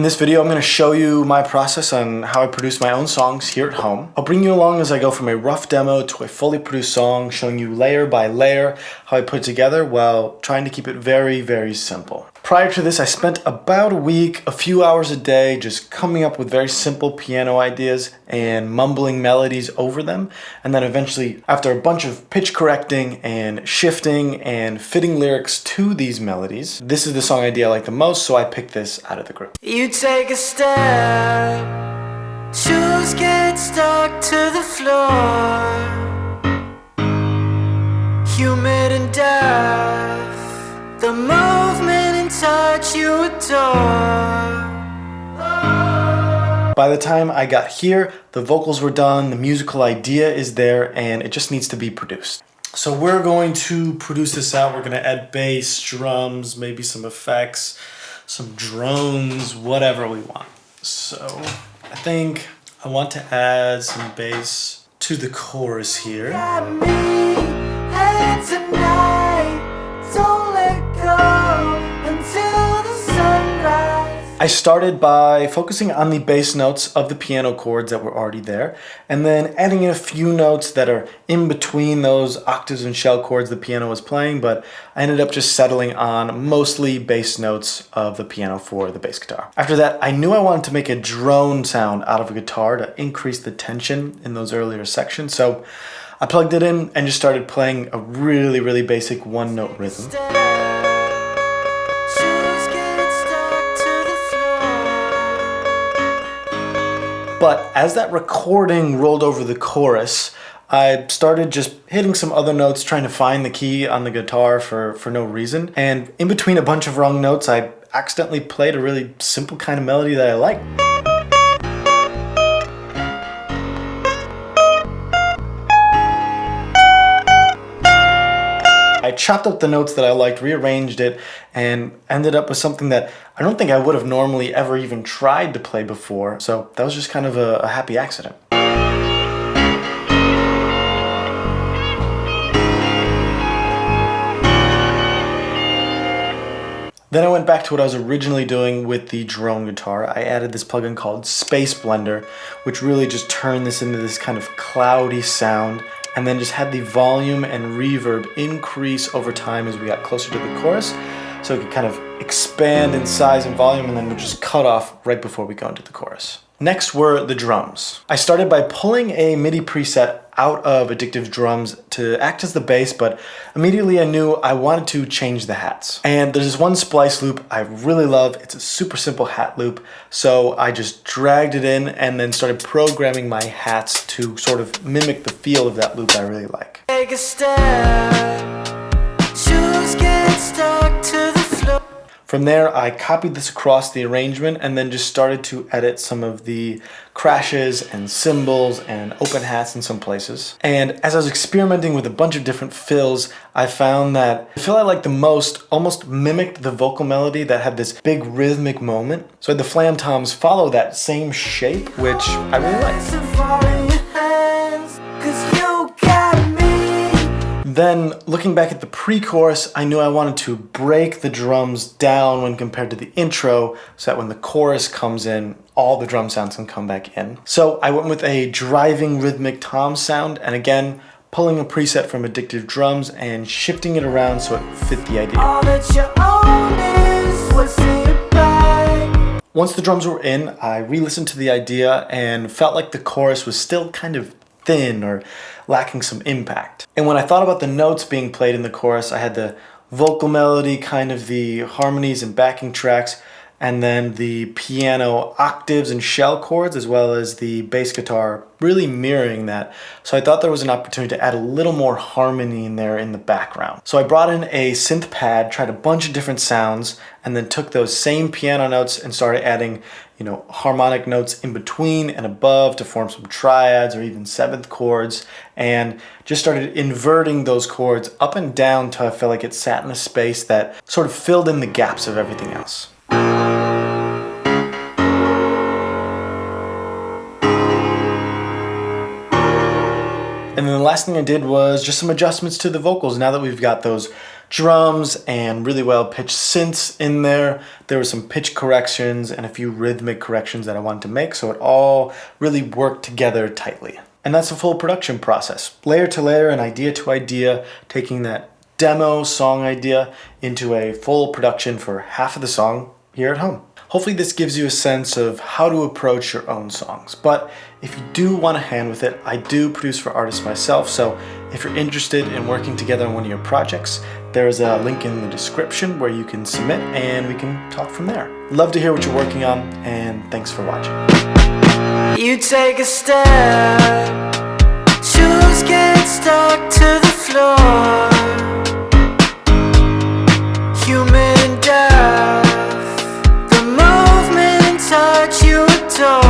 In this video, I'm going to show you my process on how I produce my own songs here at home. I'll bring you along as I go from a rough demo to a fully produced song, showing you layer by layer how I put it together while trying to keep it very, very simple. Prior to this, I spent about a week, a few hours a day, just coming up with very simple piano ideas and mumbling melodies over them. And then eventually, after a bunch of pitch correcting and shifting and fitting lyrics to these melodies, this is the song idea I like the most, so I picked this out of the group. You take a step, shoes get stuck to the floor, humid and deaf, the movement and touch you adore. By the time I got here, the vocals were done, the musical idea is there, and it just needs to be produced. So we're going to produce this out. We're going to add bass, drums, maybe some effects, some drones, whatever we want. So I think I want to add some bass to the chorus here. Got me head tonight, don't let go until the sunrise. I started by focusing on the bass notes of the piano chords that were already there, and then adding in a few notes that are in between those octaves and shell chords the piano was playing, but I ended up just settling on mostly bass notes of the piano for the bass guitar. After that, I knew I wanted to make a drone sound out of a guitar to increase the tension in those earlier sections, so I plugged it in and just started playing a really, really basic one-note rhythm. But as that recording rolled over the chorus, I started just hitting some other notes, trying to find the key on the guitar for no reason. And in between a bunch of wrong notes, I accidentally played a really simple kind of melody that I like. I chopped up the notes that I liked, rearranged it, and ended up with something that I don't think I would have normally ever even tried to play before. So that was just kind of a happy accident. Then I went back to what I was originally doing with the drone guitar. I added this plugin called Space Blender, which really just turned this into this kind of cloudy sound, and then just had the volume and reverb increase over time as we got closer to the chorus, so it could kind of expand in size and volume and then would just cut off right before we go into the chorus. Next were the drums. I started by pulling a MIDI preset out of Addictive Drums to act as the bass, but immediately I knew I wanted to change the hats. And there's this one splice loop I really love. It's a super simple hat loop, so I just dragged it in and then started programming my hats to sort of mimic the feel of that loop I really like. Take a step, shoes get stuck to the floor. From there, I copied this across the arrangement and then just started to edit some of the crashes and cymbals and open hats in some places. And as I was experimenting with a bunch of different fills, I found that the fill I liked the most almost mimicked the vocal melody that had this big rhythmic moment. So I had the flam toms follow that same shape, which I really liked. Then, looking back at the pre-chorus, I knew I wanted to break the drums down when compared to the intro, so that when the chorus comes in, all the drum sounds can come back in. So I went with a driving rhythmic tom sound, and again, pulling a preset from Addictive Drums and shifting it around so it fit the idea. All that you own is what's in your bag. Once the drums were in, I re-listened to the idea and felt like the chorus was still kind of thin or lacking some impact. And when I thought about the notes being played in the chorus, I had the vocal melody, kind of the harmonies and backing tracks, and then the piano octaves and shell chords, as well as the bass guitar really mirroring that. So I thought there was an opportunity to add a little more harmony in there in the background. So I brought in a synth pad, tried a bunch of different sounds, and then took those same piano notes and started adding, harmonic notes in between and above to form some triads or even seventh chords, and just started inverting those chords up and down until I felt like it sat in a space that sort of filled in the gaps of everything else. And then the last thing I did was just some adjustments to the vocals. Now that we've got those drums and really well pitched synths in there. There were some pitch corrections and a few rhythmic corrections that I wanted to make, so it all really worked together tightly. And that's the full production process, layer to layer and idea to idea, taking that demo song idea into a full production for half of the song here at home. Hopefully this gives you a sense of how to approach your own songs. But if you do want a hand with it, I do produce for artists myself, so if you're interested in working together on one of your projects, there's a link in the description where you can submit and we can talk from there. Love to hear what you're working on, and thanks for watching. You take a step, shoes get stuck to the floor. Human death, the movement and touch you adore.